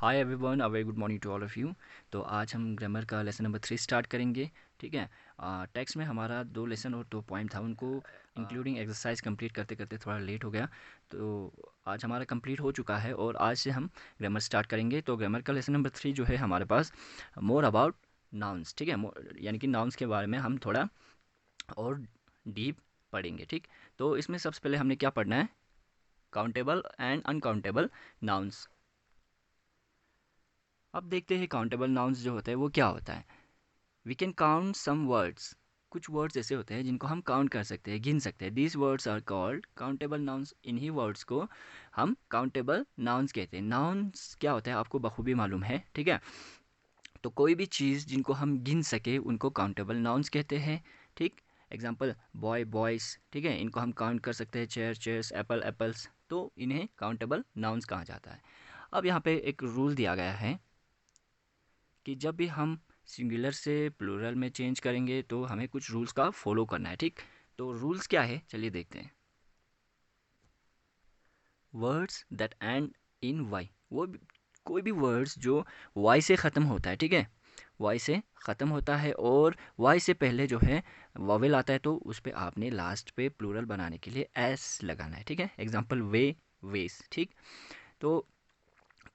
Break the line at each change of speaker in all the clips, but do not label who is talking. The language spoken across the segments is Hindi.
Hi everyone, a very good morning to all of you. तो आज हम ग्रामर का लेसन नंबर 3 स्टार्ट करेंगे। ठीक है। टेक्स्ट में हमारा 2 लेसन और 2 पॉइंट था, उनको इंक्लूडिंग एक्सरसाइज कंप्लीट करते करते थोड़ा लेट हो गया। तो आज हमारा कंप्लीट हो चुका है और आज से हम ग्रामर स्टार्ट करेंगे। तो ग्रामर का लेसन नंबर 3 जो है हमारे पास मोर अबाउट नाउन्स। ठीक है, यानी कि नाउन्स के बारे में हम थोड़ा और डीप पढ़ेंगे। ठीक। तो इसमें सबसे पहले हमने क्या पढ़ना है? Countable and uncountable nouns. अब देखते हैं काउंटेबल नाउन्स जो होते हैं वो क्या होता है। We can count some words. कुछ वर्ड्स ऐसे होते हैं जिनको हम काउंट कर सकते हैं, गिन सकते हैं। These words are called countable nouns. इन्हीं वर्ड्स को हम काउंटेबल नाउन्स कहते हैं। नाउन्स क्या होता है आपको बखूबी मालूम है। ठीक है। तो कोई भी चीज़ जिनको हम गिन सके उनको काउंटेबल नाउन्स कहते हैं। ठीक। Example boy boys. ठीक है, इनको हम काउंट कर सकते हैं। Chair chairs, Apple apples. तो इन्हें काउंटेबल नाउन्स कहा जाता है। अब यहाँ पे एक रूल दिया गया है कि जब भी हम सिंगुलर से प्लूरल में चेंज करेंगे तो हमें कुछ रूल्स का फॉलो करना है। ठीक। तो रूल्स क्या है चलिए देखते हैं। Words that end in Y. कोई भी वर्ड्स जो वाई से ख़त्म होता है। ठीक है, वाई से ख़त्म होता है और वाई से पहले जो है वॉवेल आता है, तो उस पर आपने लास्ट पे प्लूरल बनाने के लिए एस लगाना है। ठीक है। एग्जाम्पल वे, वेस। ठीक। तो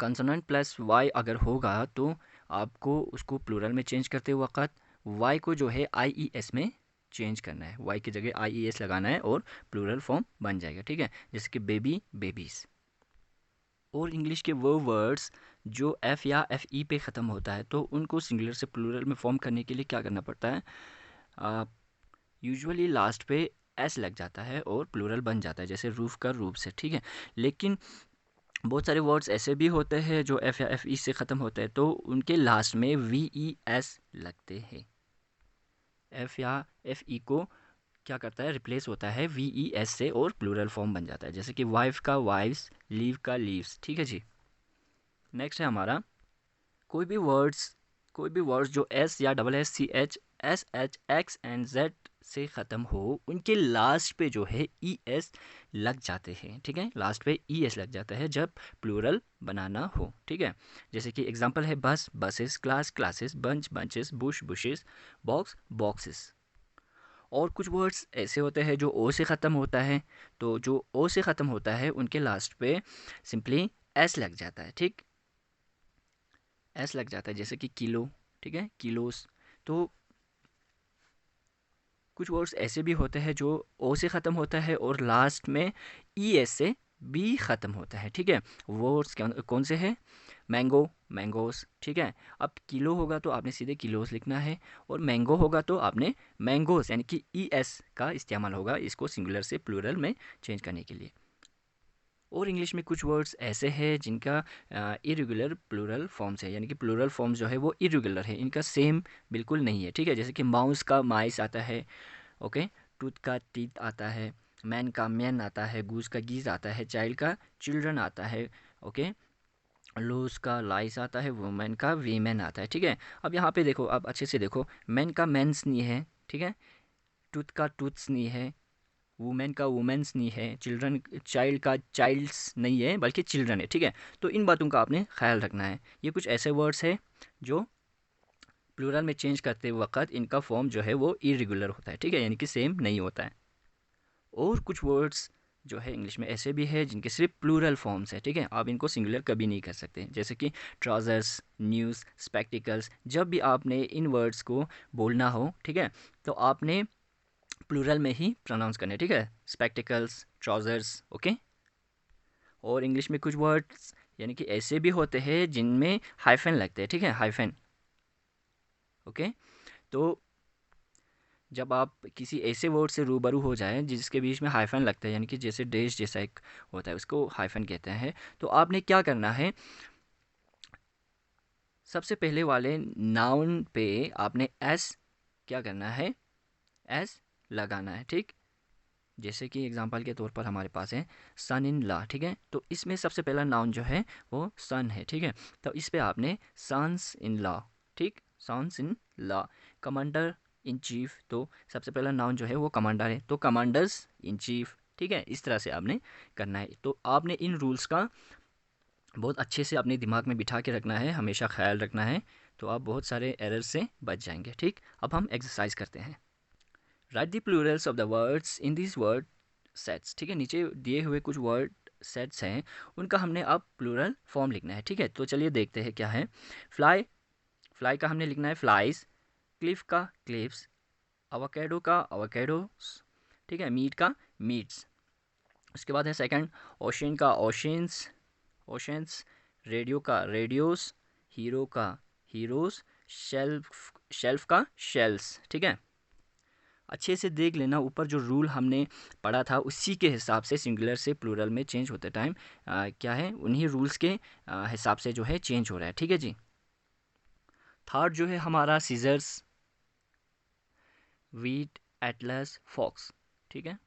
कंसोनेंट प्लस वाई अगर होगा तो आपको उसको प्लूरल में चेंज करते वक्त वाई को जो है आई ई एस में चेंज करना है। वाई की जगह आई ई एस लगाना है और प्लूरल फॉर्म बन जाएगा। ठीक है, जैसे कि बेबी, बेबीज़। और इंग्लिश के वो वर्ड्स जो एफ़ या एफ़ ई पे ख़त्म होता है तो उनको सिंगुलर से प्लूरल में फॉर्म करने के लिए क्या करना पड़ता है? यूजुअली लास्ट पे एस लग जाता है और प्लूरल बन जाता है, जैसे रूफ का रूप से। ठीक है। लेकिन बहुत सारे वर्ड्स ऐसे भी होते हैं जो एफ या एफ ई से ख़त्म होते हैं तो उनके लास्ट में वी ई एस लगते हैं। एफ या एफ ई को क्या करता है, रिप्लेस होता है वी ई एस से और प्लूरल फॉर्म बन जाता है, जैसे कि वाइफ का वाइफ्स, लीव का लीव्स। ठीक है जी। नेक्स्ट है हमारा कोई भी वर्ड्स जो एस या double S, C H, S H, X and Z से ख़त्म हो उनके लास्ट पे जो है ई एस लग जाते हैं। ठीक है, लास्ट पे ई एस लग जाता है जब प्लूरल बनाना हो। ठीक है, जैसे कि एग्जांपल है बस, buses, class, classes, bunch, bunches, Bush, bushes, box, boxes. और कुछ वर्ड्स ऐसे होते हैं जो ओ से ख़त्म होता है, तो जो ओ से ख़त्म होता है उनके लास्ट पे सिंपली एस लग जाता है। ठीक, एस लग जाता है, जैसे कि किलो। ठीक है, किलोस। तो कुछ वर्ड्स ऐसे भी होते हैं जो ओ से ख़त्म होता है और लास्ट में ई एस से भी ख़त्म होता है। ठीक है, वर्ड्स कौन से हैं? Mango, mangoes. ठीक है। अब किलो होगा तो आपने सीधे किलोस लिखना है और मैंगो होगा तो आपने मैंगोस यानी कि ई एस का इस्तेमाल होगा इसको सिंगुलर से प्लूरल में चेंज करने के लिए। और इंग्लिश में कुछ वर्ड्स ऐसे हैं जिनका इरेगुलर प्लूरल फॉर्म्स है, यानी कि प्लूरल फॉर्म्स जो है वो इरेगुलर है, इनका सेम बिल्कुल नहीं है। ठीक है, जैसे कि माउस का माइस आता है। ओके। टूथ का टीथ आता है। मैन का मैन आता है। गूज का गीज आता है। चाइल्ड का चिल्ड्रन आता है। ओके। लूज का लाइस आता है। वुमेन का वीमेन आता है। ठीक है। अब यहाँ पे देखो, अब अच्छे से देखो, मैन का मैंस नहीं है। ठीक है। टूथ का टूथ्स नहीं है। वुमेन का वुमेन्स नहीं है। चिल्ड्रन, चाइल्ड का चाइल्ड्स नहीं है बल्कि चिल्ड्रन है। ठीक है। तो इन बातों का आपने ख्याल रखना है। ये कुछ ऐसे वर्ड्स हैं जो प्लूरल में चेंज करते वक्त इनका फॉर्म जो है वो इरेगुलर होता है। ठीक है, यानी कि सेम नहीं होता है। और कुछ वर्ड्स जो है इंग्लिश में ऐसे भी है जिनके सिर्फ प्लूरल फॉर्म्स है। ठीक है, आप इनको सिंगुलर कभी नहीं कर सकते, जैसे कि ट्राउज़र्स, न्यूज़, स्पेक्टिकल्स। जब भी आपने इन वर्ड्स को बोलना हो, ठीक है, तो आपने प्लूरल में ही प्रोनाउंस करने। ठीक है, स्पेक्टिकल्स, ट्राउज़र्स। ओके। और इंग्लिश में कुछ वर्ड्स यानी कि ऐसे भी होते हैं जिनमें हाइफन लगते हैं। ठीक है, हाइफन। ओके। तो जब आप किसी ऐसे वर्ड से रूबरू हो जाएं जिसके बीच में हाइफन लगता है, यानी कि जैसे देश जैसा एक होता है उसको हाइफन कहते हैं, तो आपने क्या करना है, सबसे पहले वाले नाउन पे आपने एस क्या करना है, एस लगाना है। ठीक। जैसे कि एग्जांपल के तौर पर हमारे पास है सन इन लॉ। ठीक है, तो इसमें सबसे पहला नाउन जो है वो सन है। ठीक है, तो इस पे आपने सन्स इन लॉ। ठीक, sons in law. Commander in chief, तो सबसे पहला नाउन जो है वो कमांडर है, तो कमांडर्स इन चीफ। ठीक है, इस तरह से आपने करना है। तो आपने इन रूल्स का बहुत अच्छे से अपने दिमाग में बिठा के रखना है, हमेशा ख्याल रखना है, तो आप बहुत सारे एरर से बच जाएंगे। ठीक, अब हम एक्सरसाइज करते हैं। Right the Plurals of the words in this word sets. ठीक है, नीचे दिए हुए कुछ वर्ड सेट्स हैं, उनका हमने अब प्लूरल फॉर्म लिखना है। ठीक है, तो चलिए देखते हैं क्या है। फ्लाई, फ्लाई का हमने लिखना है फ्लाइज, क्लिफ का क्लिप्स, अवाकेडो का अवाकेडोस, ठीक है, मीट का मीट्स। उसके बाद है सेकंड, ओशन का ओशंस, ओशंस, रेडियो का रेडियोस, हीरो का हीरोज, शेल्फ, शेल्फ का शेल्स। ठीक है, अच्छे से देख लेना, ऊपर जो रूल हमने पढ़ा था उसी के हिसाब से सिंगुलर से प्लूरल में चेंज होते टाइम क्या है, उन्हीं रूल्स के हिसाब से जो है चेंज हो रहा है। ठीक है जी। थर्ड जो है हमारा सीजर्स, वीट, एटलस, फॉक्स। ठीक है,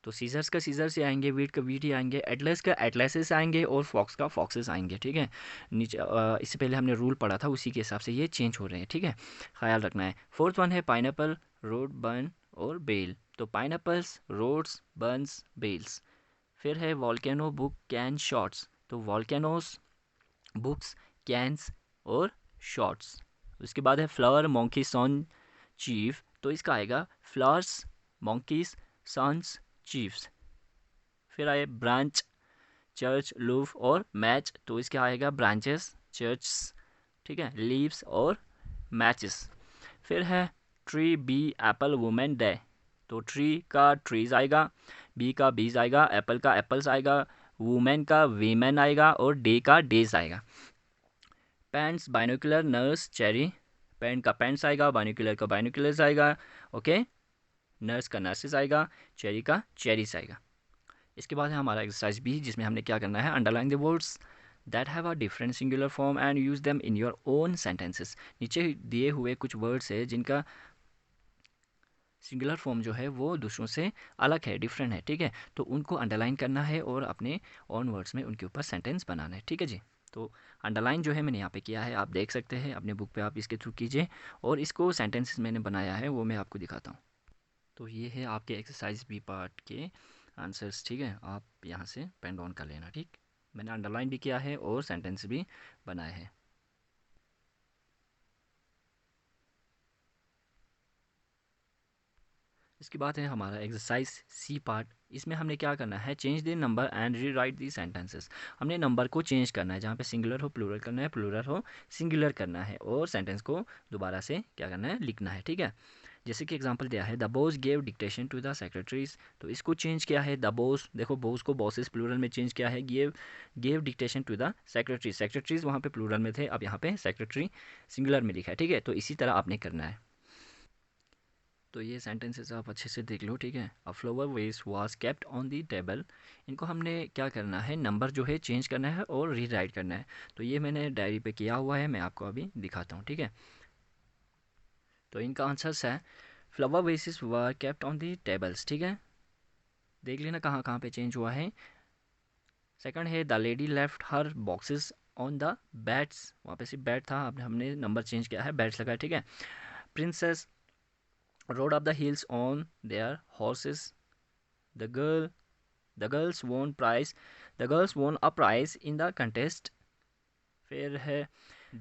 तो सीजर्स का सीजर से आएंगे, वीट का वीट ही आएंगे, एटलस का एटलसेस आएंगे और फॉक्स का फॉक्सेस आएंगे। ठीक है, नीचे इससे पहले हमने रूल पढ़ा था उसी के हिसाब से ये चेंज हो रहे हैं। ठीक है, ख्याल रखना है। फोर्थ वन है पाइनएप्पल, रोड, बर्न और बेल। तो पाइनएप्पल्स, रोड्स, बर्न्स, बेल्स। फिर है वॉल्केनो, बुक, कैन, शॉर्ट्स। तो वॉल्केनोस, बुक्स, कैंस और शॉर्ट्स। उसके बाद है फ्लावर, मोंकी, सन, चीफ। तो इसका आएगा फ्लावर्स, मोंकीज, सन्स, चीफ्स। फिर आए ब्रांच, चर्च, लूफ और मैच। तो इसका आएगा ब्रांचेस, चर्च। ठीक है, लीव्स और मैचेस। फिर है tree, bee, apple, women, day. तो ट्री का ट्रीज आएगा, बी का बीज आएगा, एप्पल का एप्पल्स आएगा, वुमेन का वीमेन आएगा और डे का डेज आएगा। Pants, binocular, nurse, cherry. Pant का पेंट्स आएगा, बाइनोकुलर का बाइनोकुलर्स आएगा, ओके। नर्स का नर्सिस आएगा, चेरी का चेरीस आएगा। इसके बाद है हमारा एक्सरसाइज बी, जिसमें हमने क्या करना है, underline the words that have a different singular form and use them in your own sentences. नीचे दिए हुए कुछ वर्ड्स है जिनका सिंगुलर फॉर्म जो है वो दूसरों से अलग है, डिफरेंट है। ठीक है, तो उनको अंडरलाइन करना है और अपने ओन वर्ड्स में उनके ऊपर सेंटेंस बनाना है। ठीक है जी। तो अंडरलाइन जो है मैंने यहाँ पे किया है, आप देख सकते हैं अपने बुक पे, आप इसके थ्रू कीजिए। और इसको सेंटेंसेस मैंने बनाया है वो मैं आपको दिखाता हूँ। तो ये है आपके एक्सरसाइज बी पार्ट के आंसर्स। ठीक है, आप यहाँ से पेन डाउन कर लेना। ठीक, मैंने अंडरलाइन भी किया है और सेंटेंस भी बनाए हैं। इसके बाद है हमारा एक्सरसाइज सी पार्ट। इसमें हमने क्या करना है, change the number and re right the sentences. हमने नंबर को चेंज करना है, जहाँ पे सिंगुलर हो प्लूरल करना है, प्लूरल हो सिंगुलर करना है, और सेंटेंस को दोबारा से क्या करना है, लिखना है। ठीक है, जैसे कि एग्जांपल दिया है, the boss gave dictation to the secretaries. तो इसको चेंज किया है, द बॉस, देखो बॉस को बॉसेस प्लूरल में चेंज किया है, gave dictation to the secretaries. Secretaries वहाँ पे प्लूरल में थे, अब यहाँ पे सेक्रेटरी सिंगुलर में लिखा है। ठीक है, तो इसी तरह आपने करना है। तो ये सेंटेंसेस आप अच्छे से देख लो। ठीक है, अ flower vase was kept on the table. इनको हमने क्या करना है, नंबर जो है चेंज करना है और रीराइट करना है। तो ये मैंने डायरी पे किया हुआ है, मैं आपको अभी दिखाता हूँ। ठीक है, तो इनका आंसर्स है, flower vases were kept on the tables. ठीक है, देख लेना कहाँ कहाँ पे चेंज हुआ है। सेकंड है, the lady left her boxes on the bats. वहाँ पे सिर्फ बैट था, अब हमने नंबर चेंज किया है, बैट्स लगाया। ठीक है, princess road up the hills on their horses. The girl The girls won prize. The girls won a prize in the contest. फिर है,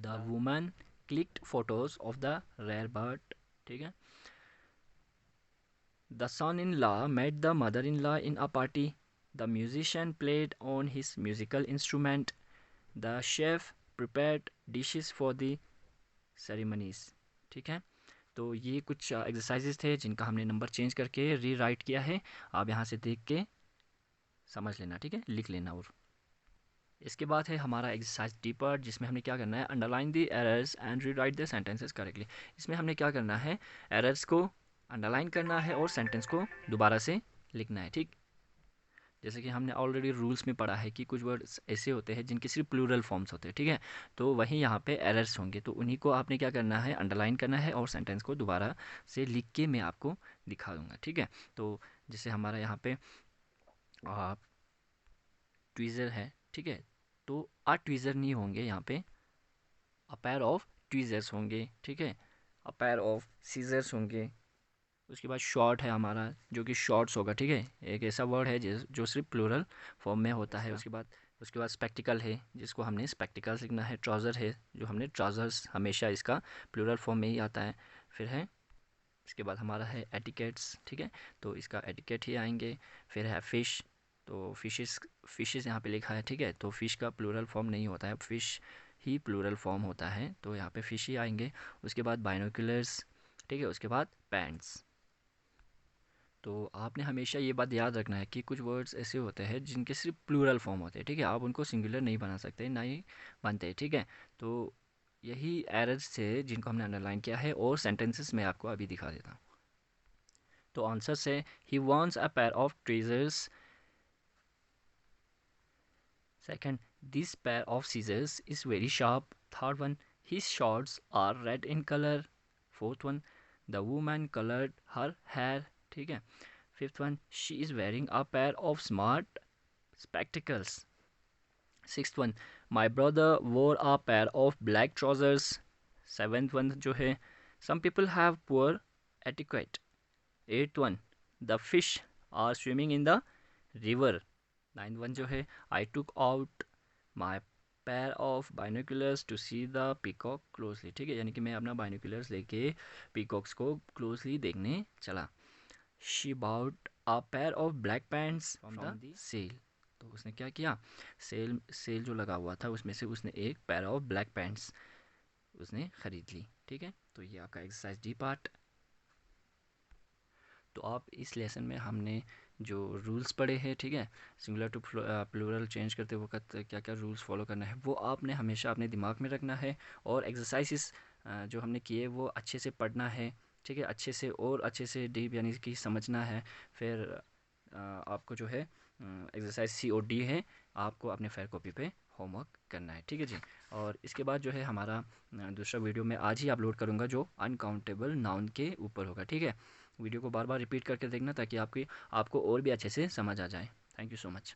the woman clicked photos of the rare bird. ठीक है, the son-in-law met the mother-in-law in a party. The musician played on his musical instrument. The chef prepared dishes for the ceremonies. ठीक है, तो ये कुछ एक्सरसाइजेज थे जिनका हमने नंबर चेंज करके री राइट किया है। आप यहाँ से देख के समझ लेना। ठीक है, लिख लेना। और इसके बाद है हमारा एक्सरसाइज डी पार्ट, जिसमें हमने क्या करना है, underline the errors and re right the sentences correctly. इसमें हमने क्या करना है, एरर्स को अंडरलाइन करना है और सेंटेंस को दोबारा से लिखना है। ठीक, जैसे कि हमने ऑलरेडी रूल्स में पढ़ा है कि कुछ वर्ड्स ऐसे होते हैं जिनके सिर्फ प्लूरल फॉर्म्स होते हैं। ठीक है, तो वहीं यहाँ पे एरर्स होंगे, तो उन्हीं को आपने क्या करना है, अंडरलाइन करना है और सेंटेंस को दोबारा से लिख के मैं आपको दिखा दूँगा। ठीक है, तो जैसे हमारा यहाँ पे ट्वीज़र है। ठीक है, तो आ ट्वीज़र नहीं होंगे यहाँ पे, अ पेयर ऑफ ट्वीज़र्स होंगे। ठीक है, अ पेयर ऑफ सीजर्स होंगे। उसके बाद शॉर्ट है हमारा, जो कि शॉर्ट्स होगा। ठीक है, एक ऐसा वर्ड है जो सिर्फ प्लूरल फॉर्म में होता है। उसके बाद उसके बाद स्पेक्टिकल है, जिसको हमने स्पेक्टिकल्स लिखना है। ट्राउज़र है, जो हमने ट्राउज़र्स, हमेशा इसका प्लूरल फॉर्म में ही आता है। फिर है, इसके बाद हमारा है एटिकेट्स, ठीक है, तो इसका एटिकेट ही आएंगे। फिर है फ़िश, तो फिशेस, फिशेस यहाँ पे लिखा है, ठीक है, तो फ़िश का प्लूरल फॉर्म नहीं होता है, फ़िश ही प्लूरल फॉर्म होता है, तो यहाँ पे फ़िश ही आएंगे। उसके बाद बाइनोकुलर्स, ठीक है, उसके बाद पैंट्स। तो आपने हमेशा ये बात याद रखना है कि कुछ वर्ड्स ऐसे होते हैं जिनके सिर्फ प्लूरल फॉर्म होते हैं, ठीक है, आप उनको सिंगुलर नहीं बना सकते, ना ही बनते, ठीक है। तो यही एरर्स थे जिनको हमने अंडरलाइन किया है, और सेंटेंसेस में आपको अभी दिखा देता हूँ। तो आंसर से ही wants a pair of trousers. Second, this pair of scissors is very sharp. Third one, his shorts are red in colour. Fourth one, the woman coloured her hair, ठीक है। Fifth one, she is wearing a pair of smart spectacles. Sixth one, my brother wore a pair of black trousers. Seventh one जो है, some people have poor etiquette. Eighth one, the fish are swimming in the river. Ninth one जो है, I took out my pair of binoculars to see the peacock closely. ठीक है, यानी कि मैं अपना बाइनोकुलर्स लेके पीकॉक्स को क्लोजली देखने चला। She bought a pair of black pants from the sale. तो उसने क्या किया, सेल सेल जो लगा हुआ था उसमें से उसने एक पेयर ऑफ ब्लैक पैंट्स उसने ख़रीद ली, ठीक है। तो ये आपका एक्सरसाइज डी पार्ट। तो आप इस लेसन में हमने जो रूल्स पढ़े हैं, ठीक है, सिंगुलर टू प्लूरल चेंज करते वक्त क्या क्या रूल्स फॉलो करना है, वो आपने हमेशा अपने दिमाग में रखना है। और एक्सरसाइजेस जो हमने किए वो अच्छे से पढ़ना है, ठीक है, अच्छे से और अच्छे से डीप यानी कि समझना है। फिर आपको जो है एक्सरसाइज सी और डी है, आपको अपने फेयर कॉपी पे होमवर्क करना है, ठीक है जी। और इसके बाद जो है हमारा दूसरा वीडियो मैं आज ही अपलोड करूँगा जो अनकाउंटेबल नाउन के ऊपर होगा, ठीक है। वीडियो को बार बार रिपीट करके देखना ताकि आपको और भी अच्छे से समझ आ जाए। Thank you so much.